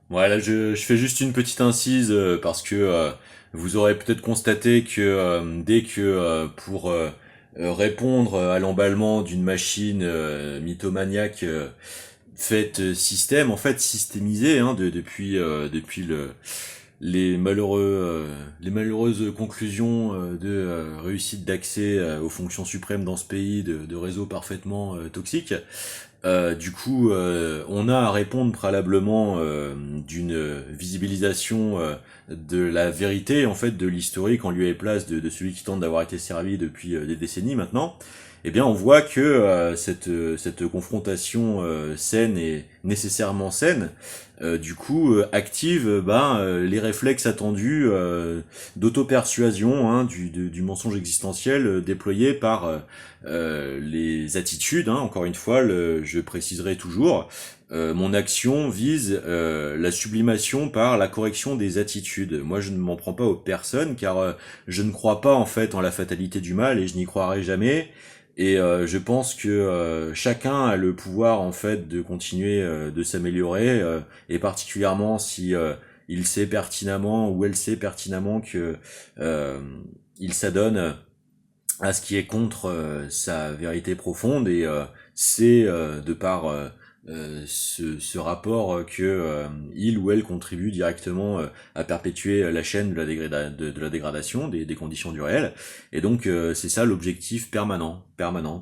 Voilà, je fais juste une petite incise parce que vous aurez peut-être constaté que dès que pour répondre à l'emballement d'une machine mythomaniaque faite système, en fait systémisée depuis les malheureuses conclusions de réussite d'accès aux fonctions suprêmes dans ce pays de réseaux parfaitement toxiques. On a à répondre préalablement d'une visibilisation de la vérité, en fait, de l'historique en lieu et place de celui qui tente d'avoir été servi depuis des décennies maintenant. Eh bien, on voit que cette confrontation saine et nécessairement saine, active les réflexes attendus d'auto-persuasion du mensonge existentiel déployé par les attitudes, encore une fois, je préciserai toujours, mon action vise la sublimation par la correction des attitudes. Moi, je ne m'en prends pas aux personnes, car je ne crois pas en fait en la fatalité du mal et je n'y croirai jamais. Et je pense que chacun a le pouvoir en fait de continuer de s'améliorer, et particulièrement si il sait pertinemment ou elle sait pertinemment que euh, il s'adonne à ce qui est contre sa vérité profonde et c'est de par ce rapport que il ou elle contribue directement à perpétuer la chaîne de la dégradation des conditions du réel et donc c'est ça l'objectif permanent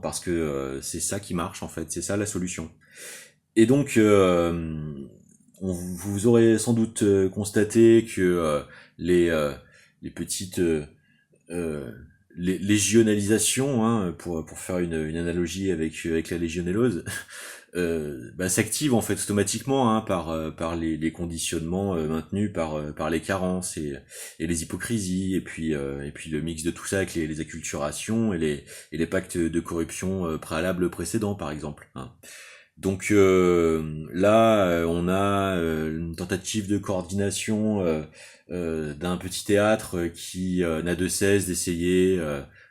parce que c'est ça qui marche en fait, c'est ça la solution. Et donc vous aurez sans doute constaté que les les petites euh, légionalisation, pour faire une analogie avec la légionellose, s'active en fait automatiquement par les conditionnements maintenus par les carences et les hypocrisies et puis le mix de tout ça avec les acculturations et les pactes de corruption préalables précédents par exemple. Donc on a une tentative de coordination d'un petit théâtre qui n'a de cesse d'essayer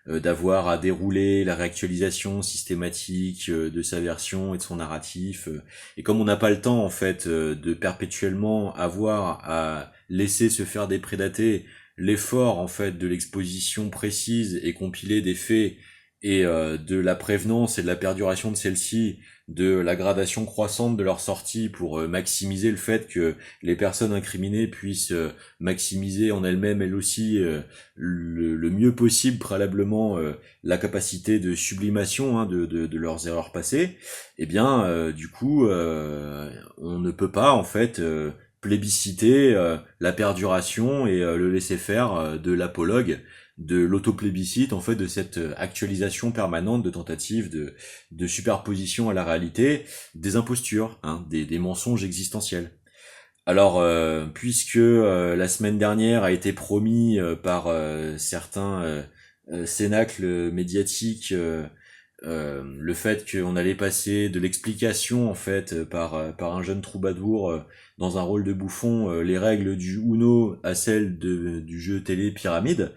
d'avoir à dérouler la réactualisation systématique de sa version et de son narratif. Et comme on n'a pas le temps en fait de perpétuellement avoir à laisser se faire déprédater l'effort en fait de l'exposition précise et compilée des faits et de la prévenance et de la perduration de celle-ci, de la gradation croissante de leur sortie pour maximiser le fait que les personnes incriminées puissent maximiser en elles-mêmes aussi le mieux possible préalablement la capacité de sublimation de leurs erreurs passées, eh bien on ne peut pas en fait plébisciter la perduration et le laisser-faire de l'apologue de l'autoplébiscite en fait de cette actualisation permanente de tentatives de superposition à la réalité des impostures, des mensonges existentiels. Alors, puisque la semaine dernière a été promis par certains cénacles médiatiques le fait qu'on allait passer de l'explication en fait par un jeune troubadour dans un rôle de bouffon les règles du Uno à celles du jeu télé Pyramide,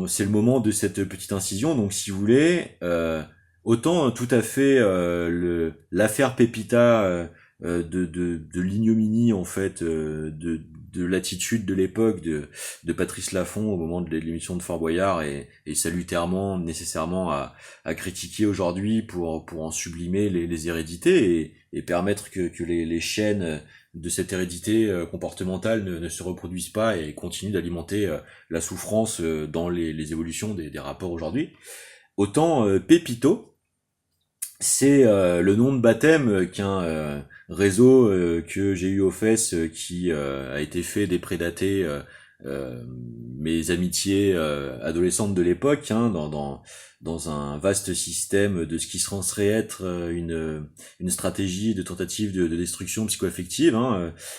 c'est le moment de cette petite incision. Donc, si vous voulez, autant tout à fait l'affaire Pépita de l'ignominie en fait de l'attitude de l'époque de Patrice Laffont au moment de l'émission de Fort Boyard et salutairement nécessairement à critiquer aujourd'hui pour en sublimer les hérédités et permettre que les chaînes de cette hérédité comportementale ne se reproduisent pas et continuent d'alimenter la souffrance dans les évolutions des rapports aujourd'hui. Autant Pépito, c'est le nom de baptême qu'un réseau que j'ai eu aux fesses qui a été fait déprédater euh, mes amitiés adolescentes de l'époque dans un vaste système de ce qui serait être une stratégie de tentative de destruction psychoaffective.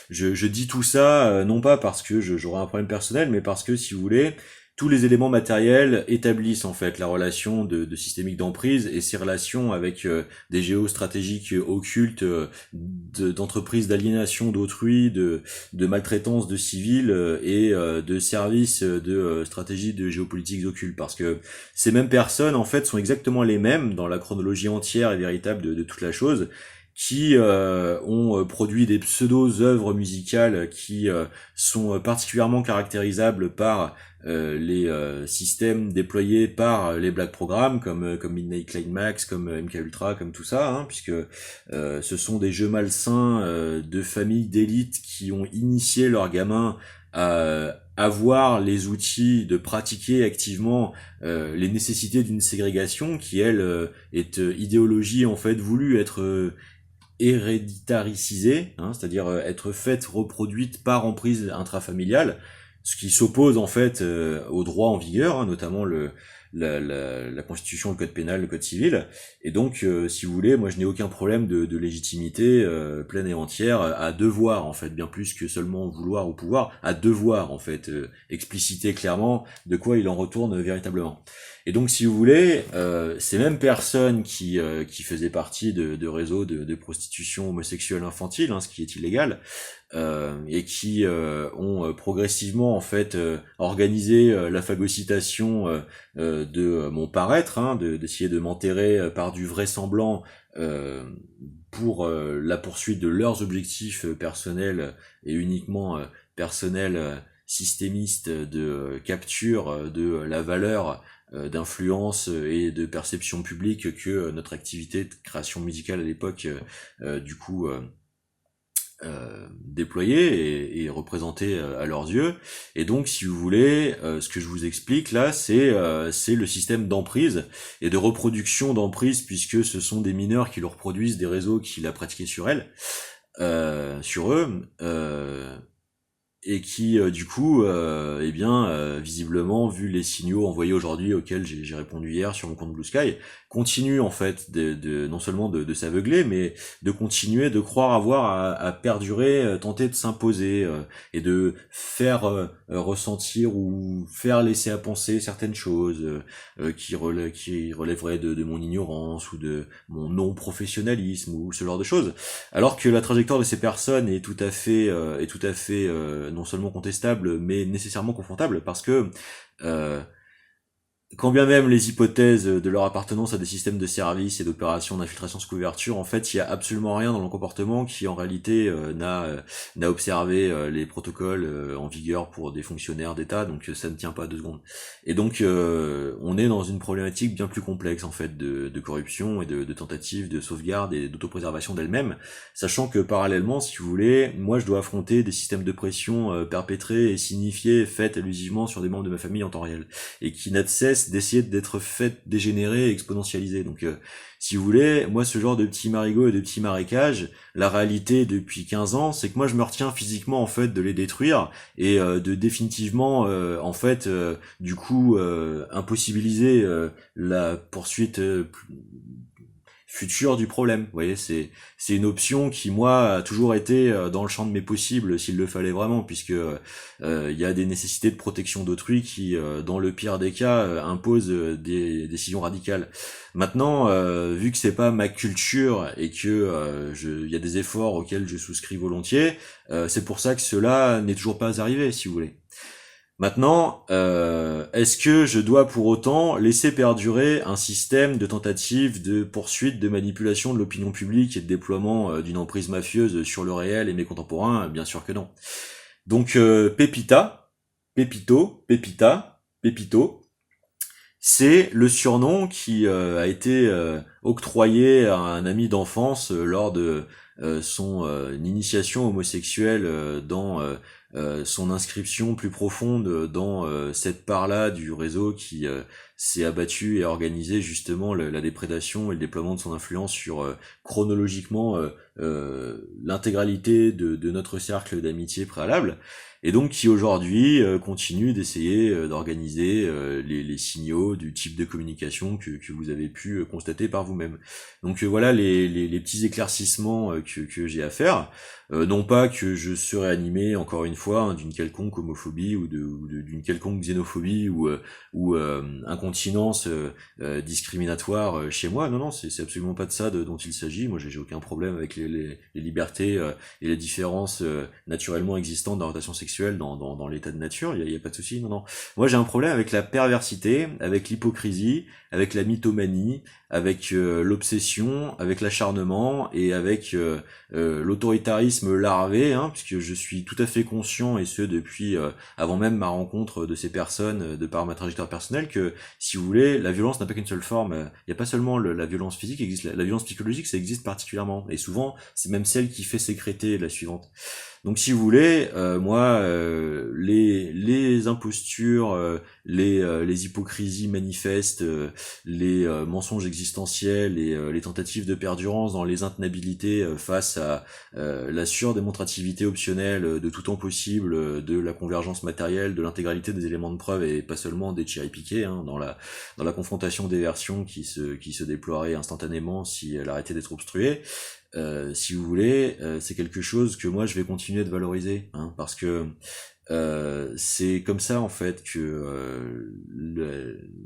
Je dis tout ça non pas parce que j'aurais un problème personnel, mais parce que si vous voulez, tous les éléments matériels établissent en fait la relation de systémique d'emprise et ses relations avec des géostratégiques occultes d'entreprises d'aliénation d'autrui, de maltraitance de civils de services de stratégies de géopolitiques occultes. Parce que ces mêmes personnes en fait sont exactement les mêmes dans la chronologie entière et véritable de toute la chose qui ont produit des pseudo-œuvres musicales qui sont particulièrement caractérisables par les systèmes déployés par les Black Programs comme Midnight Climax, comme MK Ultra, comme tout ça, hein, puisque ce sont des jeux malsains de familles d'élite qui ont initié leurs gamins à avoir les outils de pratiquer activement les nécessités d'une ségrégation qui elle est idéologie en fait voulue être héréditaricisée, hein, c'est-à-dire être faite, reproduite par emprise intrafamiliale, ce qui s'oppose en fait au droit en vigueur, hein, notamment la Constitution, le Code pénal, le Code civil. Et donc, si vous voulez, moi je n'ai aucun problème de légitimité pleine et entière à devoir, en fait, bien plus que seulement vouloir ou pouvoir, à devoir, en fait, expliciter clairement de quoi il en retourne véritablement. Et donc, si vous voulez, ces mêmes personnes qui faisaient partie de réseaux de prostitution homosexuelle infantile, hein, ce qui est illégal, et qui ont progressivement en fait organisé la phagocytation de mon paraître, hein, d'essayer de m'enterrer par du vraisemblant pour la poursuite de leurs objectifs personnels et uniquement personnels systémistes de capture de la valeur d'influence et de perception publique que notre activité de création musicale à l'époque du coup déployée et représentée à leurs yeux. Et donc, si vous voulez, ce que je vous explique là, c'est le système d'emprise et de reproduction d'emprise, puisque ce sont des mineurs qui le reproduisent des réseaux qui l'a pratiqué sur elles, sur eux. Et qui du coup eh bien visiblement vu les signaux envoyés aujourd'hui auxquels j'ai répondu hier sur mon compte Blue Sky continue en fait de non seulement de s'aveugler mais de continuer de croire avoir à perdurer, tenter de s'imposer et de faire ressentir ou faire laisser à penser certaines choses qui relèveraient de mon ignorance ou de mon non professionnalisme ou ce genre de choses, alors que la trajectoire de ces personnes est tout à fait non seulement contestable, mais nécessairement confrontable, parce que quand bien même les hypothèses de leur appartenance à des systèmes de services et d'opérations d'infiltration sous couverture, en fait, il y a absolument rien dans le comportement qui, en réalité, n'a observé les protocoles en vigueur pour des fonctionnaires d'État, donc ça ne tient pas 2 secondes. Et donc, on est dans une problématique bien plus complexe, en fait, de corruption et de tentatives de sauvegarde et d'autopréservation d'elle-même, sachant que, parallèlement, si vous voulez, moi, je dois affronter des systèmes de pression perpétrés et signifiés, faits allusivement sur des membres de ma famille en temps réel, et qui n'a de cesse d'essayer d'être fait dégénérer et exponentialisé. Donc si vous voulez, moi ce genre de petits marigots et de petits marécages, la réalité depuis 15 ans, c'est que moi je me retiens physiquement en fait de les détruire et de définitivement en fait du coup impossibiliser la poursuite futur du problème. Vous voyez, c'est une option qui moi a toujours été dans le champ de mes possibles s'il le fallait vraiment, puisque il y a des nécessités de protection d'autrui qui dans le pire des cas imposent des décisions radicales. Maintenant, vu que c'est pas ma culture et que il y a des efforts auxquels je souscris volontiers, c'est pour ça que cela n'est toujours pas arrivé, si vous voulez. Maintenant, est-ce que je dois pour autant laisser perdurer un système de tentative de poursuite, de manipulation de l'opinion publique et de déploiement d'une emprise mafieuse sur le réel et mes contemporains? Bien sûr que non. Donc Pépita, Pépito, Pépita, Pépito, c'est le surnom qui a été octroyé à un ami d'enfance lors de son initiation homosexuelle dans son inscription plus profonde dans cette part-là du réseau qui s'est abattu et a organisé justement la déprédation et le déploiement de son influence sur chronologiquement l'intégralité de notre cercle d'amitié préalable, et donc qui aujourd'hui continue d'essayer d'organiser les signaux du type de communication que vous avez pu constater par vous-même. Donc voilà les petits éclaircissements que j'ai à faire. Non pas que je serais animé, encore une fois, hein, d'une quelconque homophobie d'une quelconque xénophobie ou incontinence discriminatoire chez moi. Non, non, c'est absolument pas de ça dont il s'agit. Moi, j'ai aucun problème avec les libertés et les différences naturellement existantes d'orientation sexuelle dans l'état de nature. Il y a pas de souci. Non, non. Moi, j'ai un problème avec la perversité, avec l'hypocrisie, avec la mythomanie, avec l'obsession, avec l'acharnement et avec l'autoritarisme larvé, hein, puisque je suis tout à fait conscient, et ce depuis avant même ma rencontre de ces personnes, de par ma trajectoire personnelle, que si vous voulez, la violence n'a pas qu'une seule forme. Il n'y a pas seulement la violence physique, existe la violence psychologique, ça existe particulièrement, et souvent c'est même celle qui fait sécréter la suivante. Donc si vous voulez, moi, les impostures, les hypocrisies manifestes, les mensonges existentiels et les tentatives de perdurance dans les intenabilités face à la surdémonstrativité optionnelle de tout temps possible, de la convergence matérielle, de l'intégralité des éléments de preuve et pas seulement des cherry-piqués, hein, dans la confrontation des versions qui se déploierait instantanément si elle arrêtait d'être obstruée. Si vous voulez, c'est quelque chose que moi je vais continuer de valoriser, hein, parce que c'est comme ça en fait que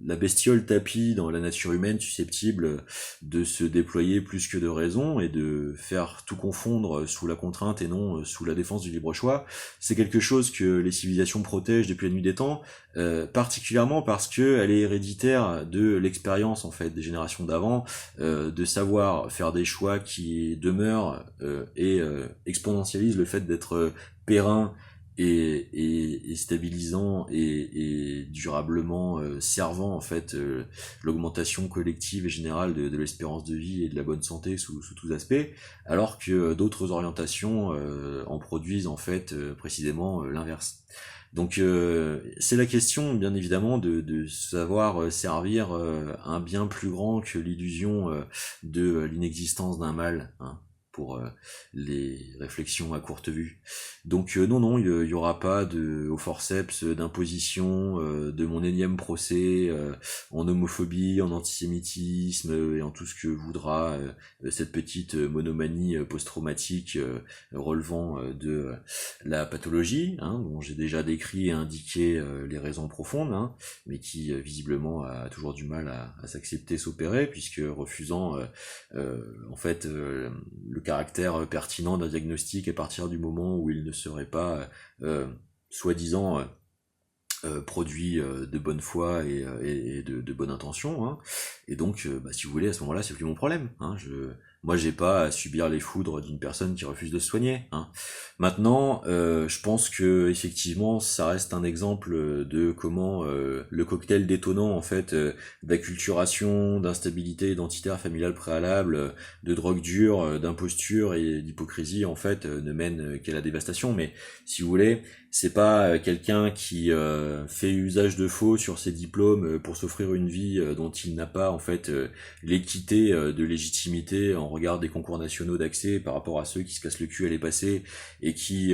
la bestiole tapie dans la nature humaine susceptible de se déployer plus que de raison et de faire tout confondre sous la contrainte et non sous la défense du libre choix, c'est quelque chose que les civilisations protègent depuis la nuit des temps, particulièrement parce que elle est héréditaire de l'expérience en fait des générations d'avant, de savoir faire des choix qui demeurent et exponentialisent le fait d'être périn et stabilisant et durablement servant en fait l'augmentation collective et générale de l'espérance de vie et de la bonne santé sous tous aspects, alors que d'autres orientations en produisent en fait précisément l'inverse. Donc c'est la question bien évidemment de savoir servir un bien plus grand que l'illusion de l'inexistence d'un mal, hein, pour les réflexions à courte vue. Donc non, non, il y aura pas au forceps d'imposition de mon énième procès en homophobie, en antisémitisme et en tout ce que voudra cette petite monomanie post-traumatique relevant de la pathologie, hein, dont j'ai déjà décrit et indiqué les raisons profondes, hein, mais qui visiblement a toujours du mal à s'accepter, s'opérer, puisque refusant en fait le caractère pertinent d'un diagnostic à partir du moment où il ne serait pas soi-disant produit de bonne foi et de bonne intention, hein. Et donc si vous voulez, à ce moment-là c'est plus mon problème, hein. Moi j'ai pas à subir les foudres d'une personne qui refuse de se soigner, hein. Maintenant je pense que effectivement ça reste un exemple de comment le cocktail détonnant en fait d'acculturation, d'instabilité identitaire familiale préalable, de drogue dure, d'imposture et d'hypocrisie en fait ne mène qu'à la dévastation. Mais si vous voulez, c'est pas quelqu'un qui fait usage de faux sur ses diplômes pour s'offrir une vie dont il n'a pas en fait l'équité de légitimité en regard des concours nationaux d'accès par rapport à ceux qui se cassent le cul à les passer et qui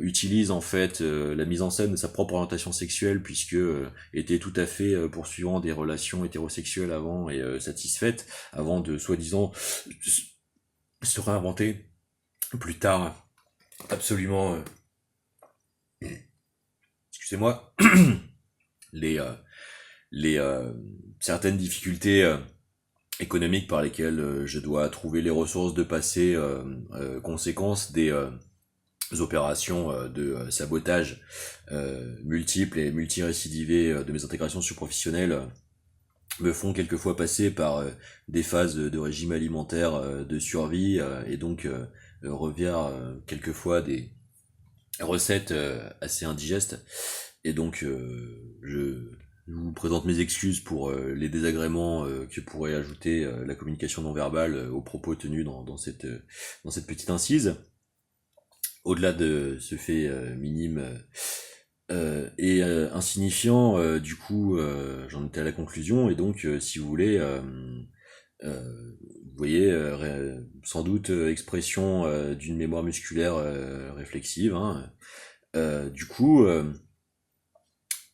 utilise en fait la mise en scène de sa propre orientation sexuelle puisque était tout à fait poursuivant des relations hétérosexuelles avant et satisfaites avant de soi-disant se réinventer plus tard absolument excusez-moi les certaines difficultés économiques par lesquelles je dois trouver les ressources de passer conséquence des opérations de sabotage multiples et multirécidivées de mes intégrations professionnelles me font quelquefois passer par des phases de régime alimentaire de survie et donc revers quelquefois des recettes assez indigestes. Et donc je vous présente mes excuses pour les désagréments que pourrait ajouter la communication non verbale aux propos tenus dans cette petite incise. Au-delà de ce fait minime et insignifiant, du coup, j'en étais à la conclusion, et donc, si vous voulez, vous voyez, sans doute expression d'une mémoire musculaire réflexive, hein, du coup,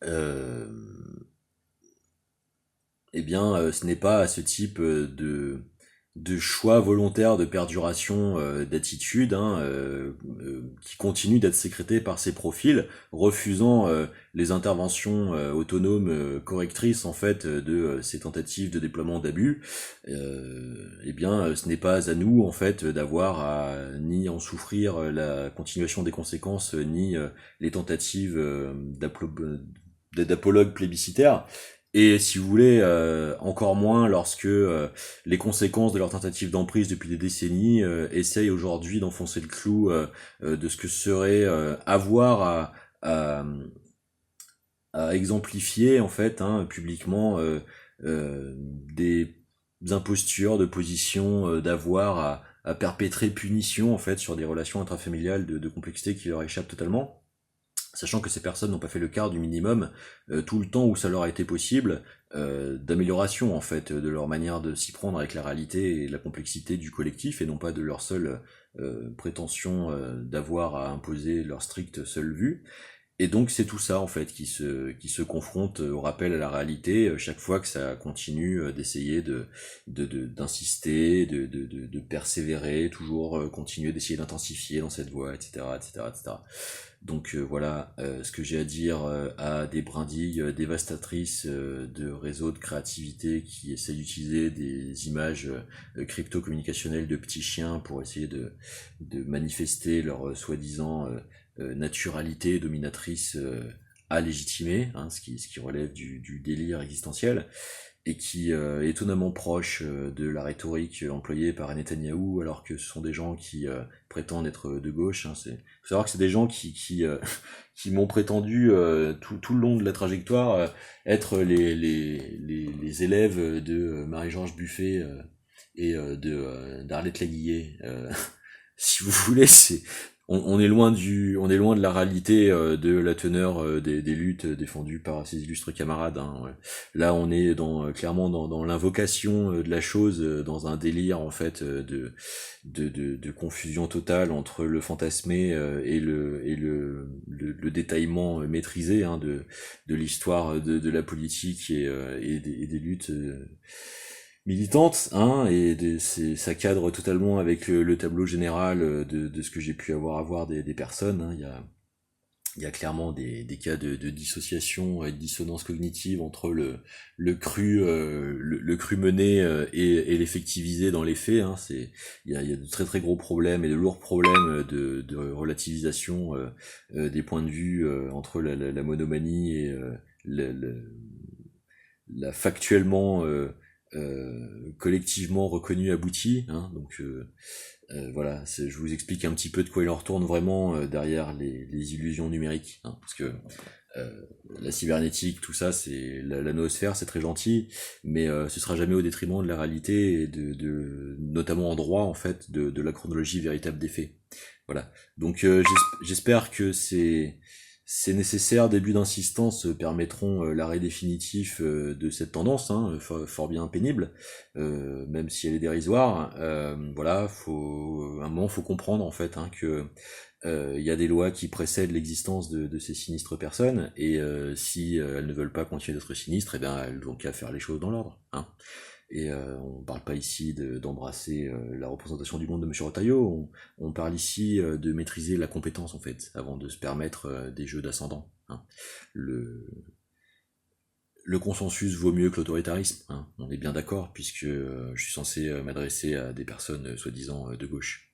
euh, eh bien, ce n'est pas à ce type de choix volontaires de perduration d'attitude qui continuent d'être sécrétés par ces profils, refusant les interventions autonomes correctrices en fait de ces tentatives de déploiement d'abus. Eh bien, ce n'est pas à nous en fait d'avoir à ni en souffrir la continuation des conséquences, ni les tentatives d'apologues plébiscitaires. Et si vous voulez, encore moins lorsque les conséquences de leur tentative d'emprise depuis des décennies essayent aujourd'hui d'enfoncer le clou de ce que serait avoir à, à exemplifier en fait publiquement des impostures de position d'avoir à perpétrer punition en fait sur des relations intrafamiliales de complexité qui leur échappent totalement, sachant que ces personnes n'ont pas fait le quart du minimum tout le temps où ça leur a été possible d'amélioration en fait de leur manière de s'y prendre avec la réalité et la complexité du collectif, et non pas de leur seule prétention d'avoir à imposer leur stricte seule vue. Et donc c'est tout ça en fait qui se confronte au rappel à la réalité chaque fois que ça continue d'essayer d'insister, de persévérer, toujours continuer d'essayer d'intensifier dans cette voie, etc., etc., etc. Donc voilà ce que j'ai à dire à des brindilles dévastatrices de réseaux de créativité qui essaient d'utiliser des images crypto-communicationnelles de petits chiens pour essayer de manifester leur soi-disant naturalité dominatrice à légitimer, ce qui relève du délire existentiel, et qui est étonnamment proche de la rhétorique employée par Netanyahou, alors que ce sont des gens qui prétendent être de gauche. Faut savoir que c'est des gens qui m'ont prétendu tout le long de la trajectoire être les élèves de Marie-Georges Buffet et d'Arlette Laguillet. Si vous voulez, on est loin de la réalité de la teneur des luttes défendues par ces illustres camarades. Ouais. Là, on est clairement dans l'invocation de la chose, dans un délire en fait de confusion totale entre le fantasmé et le détaillement maîtrisé de l'histoire de la politique et des luttes militante, ça cadre totalement avec le tableau général de ce que j'ai pu avoir à voir des personnes. Il y a clairement des cas de dissociation et de dissonance cognitive entre le cru mené et l'effectivisé dans les faits. Il y a de très très gros problèmes et de lourds problèmes de relativisation des points de vue entre la monomanie et la factuellement collectivement reconnu abouti. Donc voilà, je vous explique un petit peu de quoi il en retourne vraiment derrière les illusions numériques, parce que la cybernétique, tout ça, c'est la noosphère, c'est très gentil, mais ce sera jamais au détriment de la réalité et notamment en droit en fait de la chronologie véritable des faits. Voilà. Donc j'espère que ces nécessaires débuts d'insistance permettront l'arrêt définitif de cette tendance, fort bien pénible, même si elle est dérisoire. Voilà, à un moment, faut comprendre en fait que il y a des lois qui précèdent l'existence de ces sinistres personnes, et si elles ne veulent pas continuer d'être sinistres, eh bien elles n'ont qu'à faire les choses dans l'ordre. Et on parle pas ici d'embrasser la représentation du monde de Monsieur Retailleau, on parle ici de maîtriser la compétence en fait, avant de se permettre des jeux d'ascendant. Le, le consensus vaut mieux que l'autoritarisme, on est bien d'accord, puisque je suis censé m'adresser à des personnes soi-disant de gauche.